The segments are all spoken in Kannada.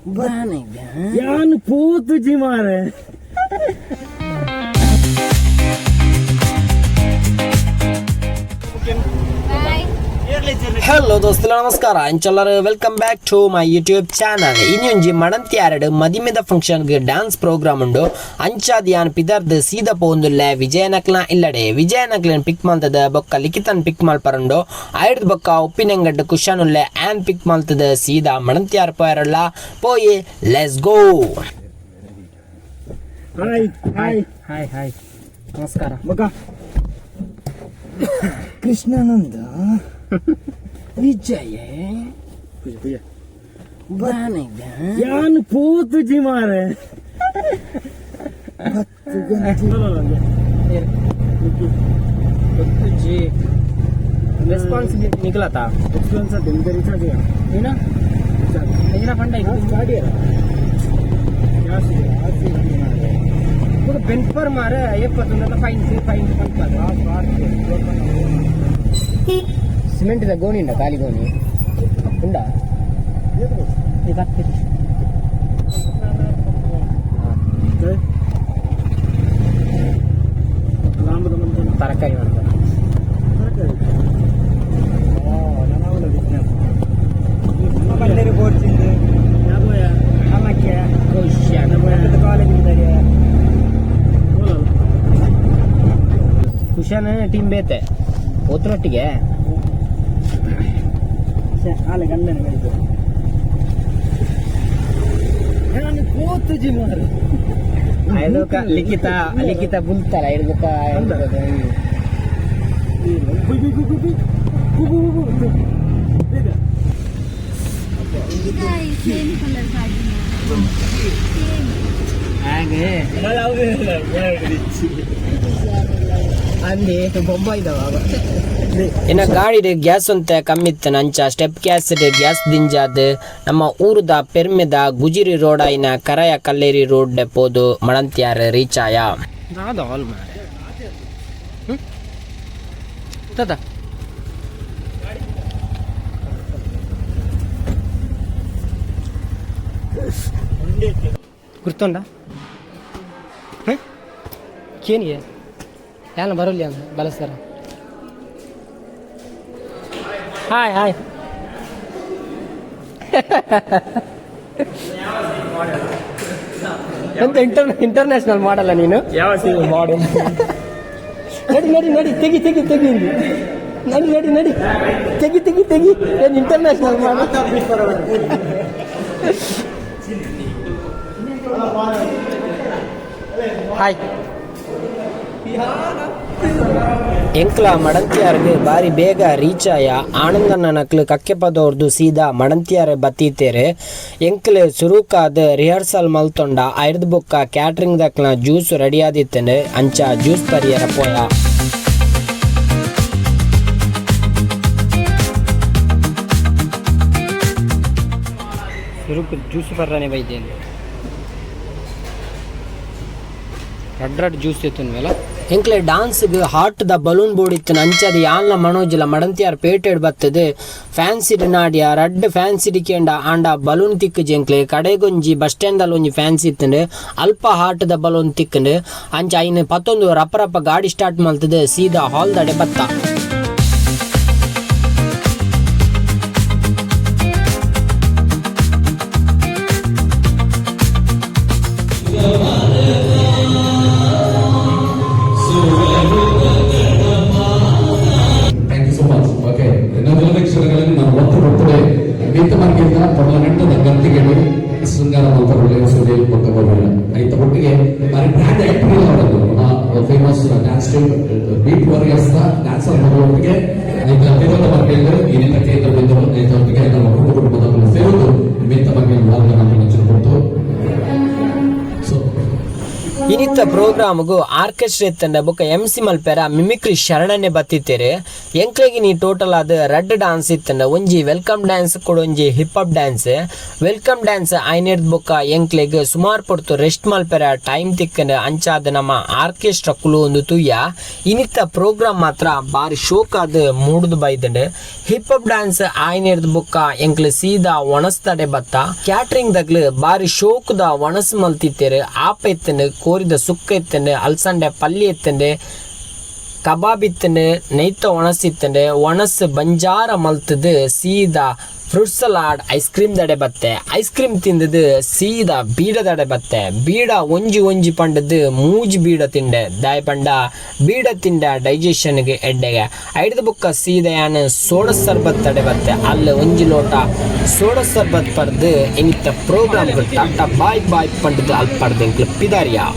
ಯಾನು ಪೂತು ಜಿ ಮಾರೆ ಹಲೋ ದೋಸ್ತಲ ನಮಸ್ಕಾರ ಇಂಚಲ್ಲರು welcome back to my YouTube channel ಇನ್ನೊಂಜಿ ಮಡಂತಿ ಎರಡು ಮದಿಮೆದ ಫಂಕ್ಷನ್ಗೆ ಡ್ಯಾನ್ಸ್ ಪ್ರೋಗ್ರಾಮ್ ಉಂಡು ಅಂಚಾದ್ ಯಾನ್ ಪಿದರ್ದು ಸೀದ ಪೋಂದುಲ್ಲೆ ವಿಜಯನಕ್ಲ ಇಲ್ಲಡೆ ವಿಜಯನಕ್ಲನ್ ಪಿಕ್ ಮಲ್ತದ ಬೊಕ್ಕ ಲಿಖಿತನ್ ಪಿಕ್ ಮಲ್ಪರಂಡು ಐಡ್ದು ಬೊಕ್ಕ ಉಪ್ಪಿನಂಗಡ್ ಕುಶನುಲ್ಲೆ ಆನ್ ಪಿಕ್ ಮಲ್ತದ ಸೀದಾ ಮಡಂತಿ ಯಾರು ಪೋಯರಲ್ಲ ಪೋಯಿ let's go. Hi hi hi hi ನಮಸ್ಕಾರ ಮಗ ಕೃಷ್ಣಾನಂದ ವಿಜಯ ಯಾನು ಪೂತು ಜಿ ಮಾರೆ जी रेस्पॉन्सिबिलिटी निकला था एक्सपीरियंस डेलीवरी का दिया है ना मेरा फंड है गाड़ी है क्या पूरा बेंच पर मारे ये पता ना फाइन से फाइन ಸಿಮೆಂಟ್ ಇದೆ ಗೋಣಿ ಉಂಡ ಖಾಲಿ ಗೋಣಿ ಉಂಡ ತರಕಾರಿ ಮಾಡ್ತಾರೆ ಖುಷಿಯಾನ ಟೀಮ್ ಬೇತೆ ಓದ್ರೊಟ್ಟಿಗೆ ಹಾಲೆ ಗಂಡನ ಹೇಳಿದ್ದು ನಾನು ಪೂತು ಜಿ ಮಾರೆ ಲಿಖಿತ ಲಿಖಿತ ಬುಲ್ತಲ್ಲ ಹಿಡ್ಬೇಕ ಹಾಗೆ ಅಲ್ಲಿ ಬೊಬ್ಬ ಇದಾವ ಇನ್ನ ಗಾಡಿ ಗ್ಯಾಸ್ ಅಂತ ಕಮ್ಮಿ ಇತ್ತು ನಂಚ ಸ್ಟೆಪ್ ಗ್ಯಾಸ್ ಗ್ಯಾಸ್ ದಿಂಜಾದ ನಮ್ಮ ಊರದ ಪೆರ್ಮೆದ ಗುಜಿರಿ ರೋಡ ಇನ್ನ ಕರಯ ಕಲ್ಲೇರಿ ರೋಡ್ ಡೆಪೋದು ಮಳಂತ್ಯಾರ ರೀಚ್ ಆಯ ಗುರ್ತೊಂಡ ಕೇನಿಗೆ ಯಾನ ಬರಲಿ ಅಂತ ಬಳಸ್ತಾರ ಹಾಯ್ ಹಾಯ್ ಎಂತ ಇಂಟರ್ನ್ಯಾಷನಲ್ ಮಾಡಲ್ಲ ನೀನು ಯಾವ ಮಾಡೆಲ್ ನಡಿ ನಡಿ ನಡಿ ತೆಗಿ ತೆಗಿ ತೆಗಿ ನಡಿ ನಡಿ ನಡಿ ತೆಗಿ ತೆಗಿ ತೆಗಿ ಏನು ಇಂಟರ್ನ್ಯಾಷನಲ್ ಮಾಡ ಹಾಯ್ ಎಂಕ್ಲ ಮಡಂತಿಯಾರ್ಗೆ ಬಾರಿ ಬೇಗ ರೀಚ್ ಆಯ ಆನಂದನ ನಕ್ಲು ಕಕ್ಕೆಪದವ್ರದ್ದು ಸೀದಾ ಮಡಂತಿಯಾರ ಬತ್ತೀತೇರೆ ಎಂಕ್ಲೆ ಸುರುಕಾದ ರಿಹರ್ಸಲ್ ಮಲ್ತೊಂಡ ಐರ್ದು ಬೊಕ್ಕ ಕ್ಯಾಟ್ರಿಂಗ್ ದಕ್ಲ ಜ್ಯೂಸ್ ರೆಡಿ ಆದಿತ್ತೇನೆ ಅಂಚ ಜ್ಯೂಸ್ ಪರಿಯರ ಪೋಯ ಸುರುಕು ಜ್ಯೂಸ್ ಬರ್ರಾನೆ ಬೈದೇನೆ ರಡ್ ಜ್ಯೂಸ್ ಇತ್ತು ಮೇಲೆ ಎಂಕ್ಲೆ ಡಾನ್ಸ್ಗೆ ಹಾಟ್ ದ ಬಲೂನ್ ಬೋರ್ಡ್ ಇತ್ತು ಅಂಚದ ಯಾಲ್ನ ಮನೋಜಿಲ್ಲ ಮಡಂತಿಯಾರ ಪೇಟೆಡ್ ಬರ್ತದೆ ಫ್ಯಾನ್ಸಿ ನಾಡಿಯ ರಡ್ ಫ್ಯಾನ್ಸಿ ಡಿಕೆಂಡ ಆಂಡ ಬಲೂನ್ ತಿಕ್ಕಜ್ ಎಂಕ್ಲೆ ಕಡೆಗೊಂಜಿ ಬಸ್ ಸ್ಟ್ಯಾಂಡಲ್ಲಿ ಒಂಜಿ ಫ್ಯಾನ್ಸಿ ಇತ್ತಂಡು ಅಲ್ಪ ಹಾಟ್ ದ ಬಲೂನ್ ತಿಕ್ಕಂಡು ಅಂಚ ಐನ್ ಪತ್ತೊಂದು ರಪ್ಪ ರಪ್ಪ ಗಾಡಿ ಸ್ಟಾರ್ಟ್ ಮಾಡ್ತದೆ ಸೀದಾ ಹಾಲ್ ದಡೆ ಬತ್ತ ಶೃಂಗಾರ ಮಲ್ಪರೊಳ್ಳೆ ಸುದೇವ್ ಪಕ್ಕಬಲ್ಲ ಐತ ಒಟ್ಟಿಗೆ ಬಾರಿ brand active famous dance team beat warriors dancer ಒಟ್ಟಿಗೆ ಐತ ಅತಿಥಿಗಳ ಬಗ್ಗೆ ಈ ನಿಮಿತ್ತ ಬಂದರು ಐತ ಒಟ್ಟಿಗೆ ನಮ್ಮ ಕುಟುಂಬದ ಸೇರುವುದು ನಿಮಿತ್ತ ಬಗ್ಗೆ ನಾವು ನೆಚ್ಚಿಕೊಟ್ಟು ಸೊ ಇನ್ನಿತ್ತ ಪ್ರೋಗ್ರಾಮ್ಗೂ ಆರ್ಕೆಸ್ಟ್ರಾ ಎತ್ತಂಡ ಬೊಕ್ಕ MC ಮಲ್ಪೆರ ಮಿಮಿಕ್ರಿ ಶರಣನೆ ಬತ್ತಿತ್ತೇರೆ ಎಂಕ್ಲೆಗೆ ನೀ ಟೋಟಲ್ ಆದ ರೆಡ್ ಡಾನ್ಸ್ ಇತ್ತಂಡ ಒಂಜಿ ವೆಲ್ಕಮ್ ಡ್ಯಾನ್ಸ್ ಕೊಡ ಒಂಜಿ hip hop dance welcome dance ಐನೆರ್ದ್ ಬೊಕ್ಕ ಎಂಕ್ಲೆಗ್ ಸುಮಾರು ಪೊರ್ತು ರೆಸ್ಟ್ ಮಲ್ಪೆರ ಟೈಮ್ ತಿಕ್ಕಂಡ ಅಂಚಾದ ನಮ್ಮ ಆರ್ಕೆಸ್ಟ್ರಾ ಕುಲು ಒಂದು ತುಯ್ಯ ಇನ್ನಿತ್ತ ಪ್ರೋಗ್ರಾಮ್ ಮಾತ್ರ ಬಾರಿ ಶೋಕ್ ಆದ ಮೂಡುದು ಬೈದಂಡ್ ಹಿಪ್ ಹಾಪ್ ಡ್ಯಾನ್ಸ್ ಐನೆರ್ದ್ ಬೊಕ್ಕ ಎಂಕ್ಲೆ ಸೀದಾ ಒಣಸ್ತಡೆ ಬತ್ತ ಕ್ಯಾಟ್ರಿಂಗ್ ದಗ್ಲು ಬಾರಿ ಶೋಕ್ದ ಒಣಸ್ ಮಲ್ತಿತ್ತೇರೆ ಆಪ ಎತ್ತಂಡು ಕೋರಿದ ಸುಕ್ಕ ಎತ್ತಂಡು ಅಲ್ಸಂಡೆ ಪಲ್ಯ ಎತ್ತಂಡು ಕಬಾಬ್ ಇತ್ತಂಡು ನೈತ ಒಣಸ್ ಇತ್ತಂಡು ಒಣಸ್ ಬಂಜಾರ ಮಲ್ತದು ಸೀದಾ ಫ್ರೂಟ್ ಸಲಾಡ್ ಐಸ್ ಕ್ರೀಮ್ ದಡೆ ಬತ್ತೆ ಐಸ್ ಕ್ರೀಮ್ ತಿಂದದು ಸೀದಾ ಬೀಡದಡೆ ಬತ್ತೆ ಬೀಡ ಒಂಜಿ ಪಂಡದು ಮೂಜಿ ಬೀಡ ತಿಂಡೆ ದಾಯ್ ಪಂಡ ಬೀಡ ತಿಂಡ ಡೈಜೆಷನ್ಗೆ ಎಡ್ಡೆಗೆ ಐಡ್ದ ಬುಕ್ಕ ಸೀದಾ ಯಾನು ಸೋಡ ಸರ್ಬತ್ ತಡೆ ಬತ್ತೆ ಅಲ್ಲಿ ಒಂಜಿ ಲೋಟ ಸೋಡ ಸರ್ಬತ್ ಪರ್ದು ಇನ್ನಿತ್ತ ಪ್ರೋಗ್ರಾಮ್ ಟಾಟಾ ಬಾಯ್ ಪಂಡದು ಅಲ್ಲಿ ಪರ್ದು ಇಂಕ್ಲು ಪಿದಾರಿಯಾ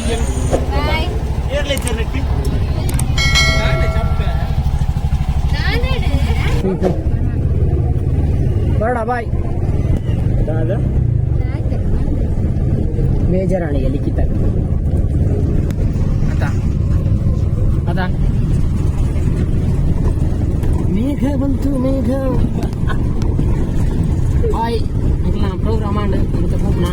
ಬರಡ ಬಾಯ್ ದಾದ ಬೇಜಾರಾಣಿಗೆ ಲಿಖಿತ ಅದ ಮೇಘ ಬಂತು ಮೇಘ ಬಾಯ್ ಪ್ರೋಗ್ರಾಮ್ ಮಾಡು ಮತ್ತೆ ಹೋಗ್ನಾ